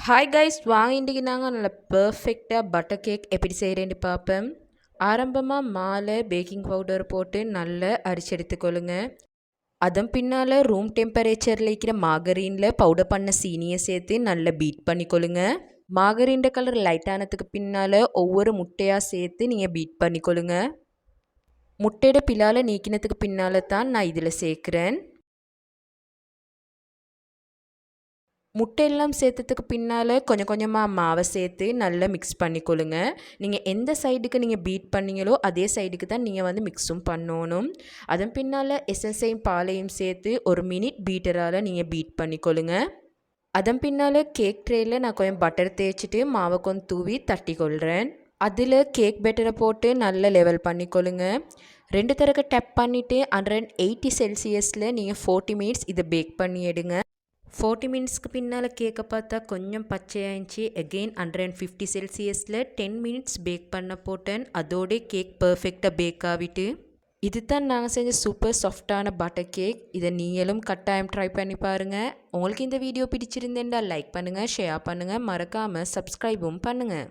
Hi guys, வாங்க இன்றைக்கி நாங்கள் நல்ல பர்ஃபெக்டாக பட்டர் கேக் எப்படி செய்கிறேன்னு பார்ப்போம். ஆரம்பமாக மாலை பேக்கிங் பவுடர் போட்டு நல்லா அரிச்சு எடுத்துக்கொள்ளுங்க. அதன் பின்னால் ரூம் டெம்பரேச்சரில் இருக்கிற மாகரீனில் பவுடர் பண்ண சீனியை சேர்த்து நல்லா பீட் பண்ணிக்கொள்ளுங்க. மாகரீன் கலர் லைட்டானதுக்கு பின்னால் ஒவ்வொரு முட்டையாக சேர்த்து நீங்கள் பீட் பண்ணிக்கொள்ளுங்க. முட்டையோட பிலால் நீக்கினதுக்கு பின்னால் தான் நான் இதில் சேர்க்குறேன். முட்டையெல்லாம் சேர்த்ததுக்கு பின்னால் கொஞ்சம் கொஞ்சமாக மாவை சேர்த்து நல்லா மிக்ஸ் பண்ணிக்கொள்ளுங்க. நீங்கள் எந்த சைடுக்கு நீங்கள் பீட் பண்ணீங்களோ அதே சைடுக்கு தான் நீங்கள் மிக்ஸும் பண்ணணும். அதன் பின்னால் எசன்ஸையும் பாலையும் சேர்த்து ஒரு மினிட் பீட்டரால் நீங்கள் பீட் பண்ணிக்கொள்ளுங்க. அதன் பின்னால் கேக் ட்ரேயில் நான் கொஞ்சம் பட்டர் தேய்ச்சிட்டு மாவை கொஞ்சம் தூவி தட்டி கொள்கிறேன். அதில் கேக் பேட்டரை போட்டு நல்லா லெவல் பண்ணிக்கொள்ளுங்க. 2 தடவை டேப் பண்ணிவிட்டு 180 செல்சியஸில் நீங்கள் 40 மினிட்ஸ் இதை பேக் பண்ணி எடுங்க. 40 மினிட்ஸ்க்கு பின்னால் கேக்கை பார்த்தா கொஞ்சம் பச்சையாயிடுச்சு. அகெயின் 150 செல்சியஸில் 10 மினிட்ஸ் பேக் பண்ண போட்டேன். அதோட கேக் பர்ஃபெக்டாக பேக் ஆகிட்டு இது தான் நாங்கள் செஞ்ச சூப்பர் சாஃப்டான பட்டர் கேக். இதை நீங்களும் கட்டாயம் ட்ரை பண்ணி பாருங்கள். உங்களுக்கு இந்த வீடியோ பிடிச்சிருந்தேன்டா லைக் பண்ணுங்கள், ஷேர் பண்ணுங்கள், மறக்காமல் சப்ஸ்கிரைபும் பண்ணுங்கள்.